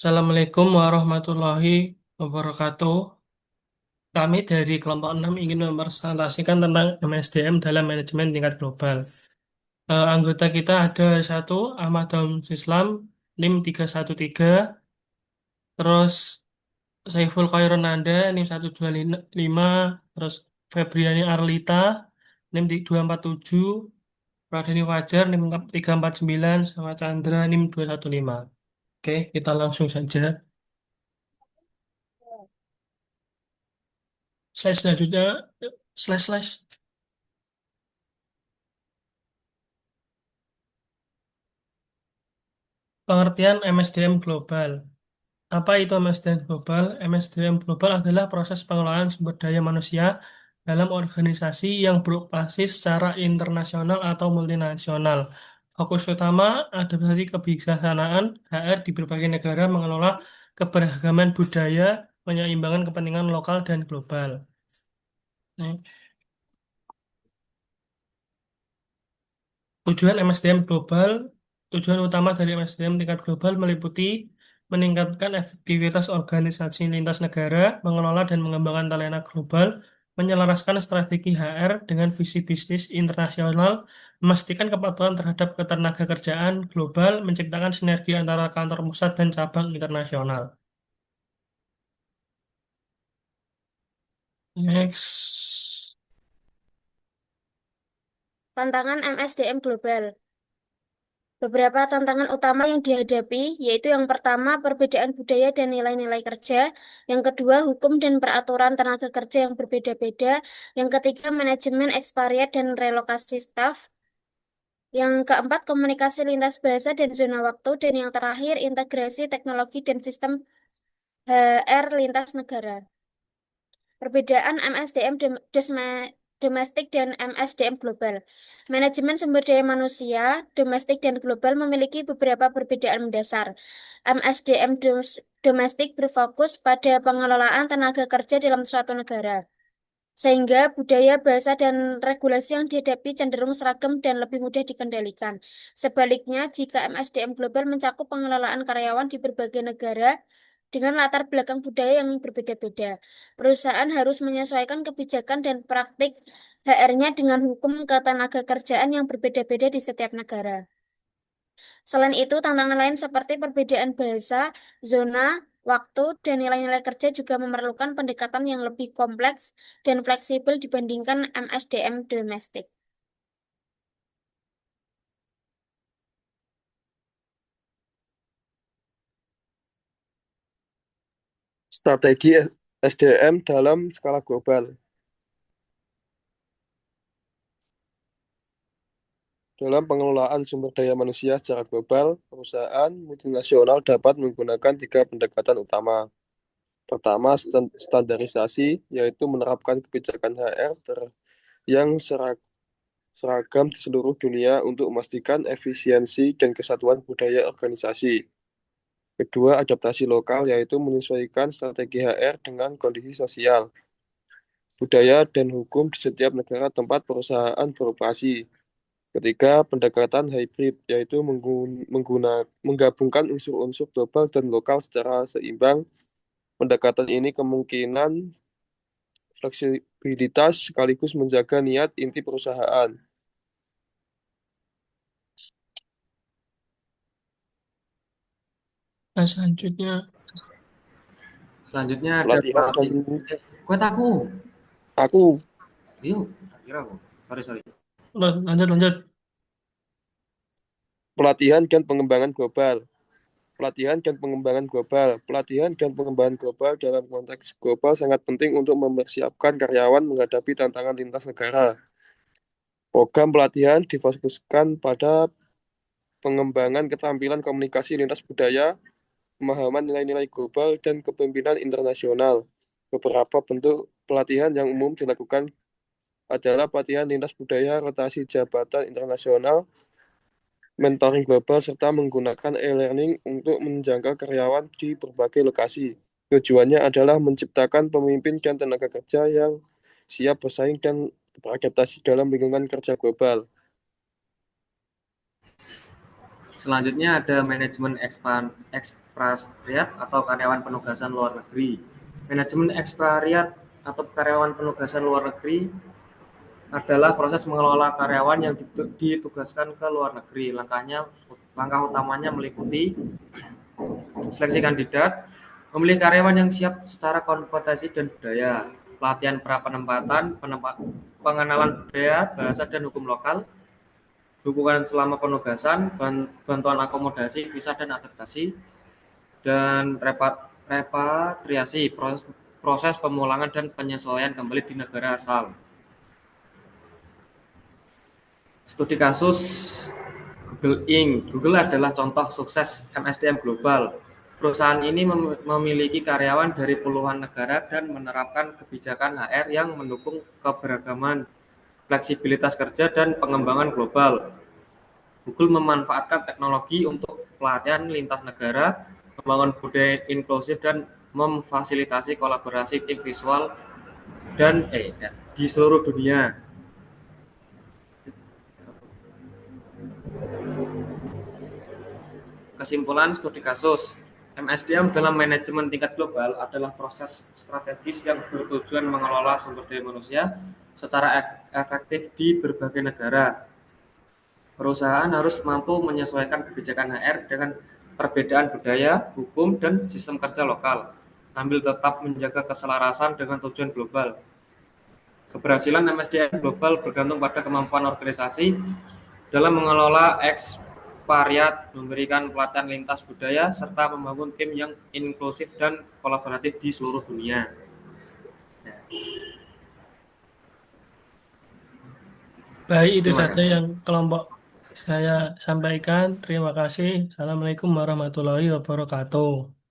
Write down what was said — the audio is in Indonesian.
Assalamualaikum warahmatullahi wabarakatuh. Kami dari kelompok 6 ingin mempresentasikan tentang MSDM dalam manajemen tingkat global. Anggota kita ada satu, Ahmad Daum Islam, NIM 313, terus Saiful Khairun Nanda, NIM 125, terus Febriani Arlita, NIM 247, Pradeni Fajar, NIM 349, sama Chandra, NIM 215. Oke, kita langsung saja. Slide selanjutnya, slash. Pengertian MSDM global. Apa itu MSDM global? MSDM global adalah proses pengelolaan sumber daya manusia dalam organisasi yang beroperasi secara internasional atau multinasional. Fokus utama adaptasi kebijaksanaan HR di berbagai negara mengelola keberagaman budaya, menyeimbangkan kepentingan lokal dan global. Nah, Tujuan MSDM global, tujuan utama dari MSDM tingkat global meliputi meningkatkan efektivitas organisasi lintas negara, mengelola dan mengembangkan talenta global, menyelaraskan strategi HR dengan visi bisnis internasional, memastikan kepatuhan terhadap ketenagakerjaan global, menciptakan sinergi antara kantor pusat dan cabang internasional. Next. Tantangan MSDM global. Beberapa tantangan utama yang dihadapi yaitu yang pertama perbedaan budaya dan nilai-nilai kerja, yang kedua hukum dan peraturan tenaga kerja yang berbeda-beda, yang ketiga manajemen ekspatriat dan relokasi staf, yang keempat komunikasi lintas bahasa dan zona waktu, dan yang terakhir integrasi teknologi dan sistem HR lintas negara. Perbedaan MSDM domestik dan MSDM global. Manajemen sumber daya manusia domestik dan global memiliki beberapa perbedaan mendasar. MSDM domestik berfokus pada pengelolaan tenaga kerja dalam suatu negara, sehingga budaya, bahasa, dan regulasi yang dihadapi cenderung seragam dan lebih mudah dikendalikan. Sebaliknya, jika MSDM global mencakup pengelolaan karyawan di berbagai negara dengan latar belakang budaya yang berbeda-beda, perusahaan harus menyesuaikan kebijakan dan praktik HR-nya dengan hukum ketenaga kerjaan yang berbeda-beda di setiap negara. Selain itu, tantangan lain seperti perbedaan bahasa, zona, waktu, dan nilai-nilai kerja juga memerlukan pendekatan yang lebih kompleks dan fleksibel dibandingkan MSDM domestik. Strategi SDM dalam skala global. Dalam pengelolaan sumber daya manusia secara global, perusahaan multinasional dapat menggunakan tiga pendekatan utama. Pertama, standarisasi, yaitu menerapkan kebijakan HR yang seragam di seluruh dunia untuk memastikan efisiensi dan kesatuan budaya organisasi. Kedua, adaptasi lokal, yaitu menyesuaikan strategi HR dengan kondisi sosial, budaya, dan hukum di setiap negara tempat perusahaan beroperasi. Ketiga, pendekatan hybrid, yaitu menggabungkan unsur-unsur global dan lokal secara seimbang. Pendekatan ini kemungkinan fleksibilitas sekaligus menjaga niat inti perusahaan. Nah, selanjutnya, Selanjutnya ada Pelatihan dan pelatih. Kue taku. aku Yuk, tak kira aku. Sorry. lanjut. pelatihan dan pengembangan global. Pelatihan dan pengembangan global. Pelatihan dan pengembangan global dalam konteks global sangat penting untuk mempersiapkan karyawan menghadapi tantangan lintas negara. Program pelatihan difokuskan pada pengembangan keterampilan komunikasi lintas budaya, pemahaman nilai-nilai global, dan kepemimpinan internasional. Beberapa bentuk pelatihan yang umum dilakukan adalah pelatihan lintas budaya, rotasi jabatan internasional, mentoring global, serta menggunakan e-learning untuk menjangkau karyawan di berbagai lokasi. Tujuannya adalah menciptakan pemimpin dan tenaga kerja yang siap bersaing dan beradaptasi dalam lingkungan kerja global. Selanjutnya ada manajemen ekspatriat atau karyawan penugasan luar negeri. Manajemen ekspatriat atau karyawan penugasan luar negeri adalah proses mengelola karyawan yang ditugaskan ke luar negeri. Langkah utamanya meliputi seleksi kandidat, memilih karyawan yang siap secara kompetensi dan budaya, pelatihan pra-penempatan, pengenalan budaya, bahasa dan hukum lokal, dukungan selama penugasan, bantuan akomodasi, visa dan adaptasi, dan repatriasi, proses pemulangan dan penyesuaian kembali di negara asal. Studi kasus Google Inc. Google adalah contoh sukses MSDM global. Perusahaan ini memiliki karyawan dari puluhan negara dan menerapkan kebijakan HR yang mendukung keberagaman, fleksibilitas kerja, dan pengembangan global. Google memanfaatkan teknologi untuk pelatihan lintas negara, membangun budaya inklusif, dan memfasilitasi kolaborasi tim visual dan di seluruh dunia. Kesimpulan studi kasus, MSDM dalam manajemen tingkat global adalah proses strategis yang bertujuan mengelola sumber daya manusia secara efektif di berbagai negara. Perusahaan harus mampu menyesuaikan kebijakan HR dengan perbedaan budaya, hukum, dan sistem kerja lokal, sambil tetap menjaga keselarasan dengan tujuan global. Keberhasilan MSDM global bergantung pada kemampuan organisasi dalam mengelola ekspatriat, memberikan pelatihan lintas budaya, serta membangun tim yang inklusif dan kolaboratif di seluruh dunia. Baik, itu Terima saja kasih. yang kelompok saya sampaikan. Terima kasih. Assalamualaikum warahmatullahi wabarakatuh.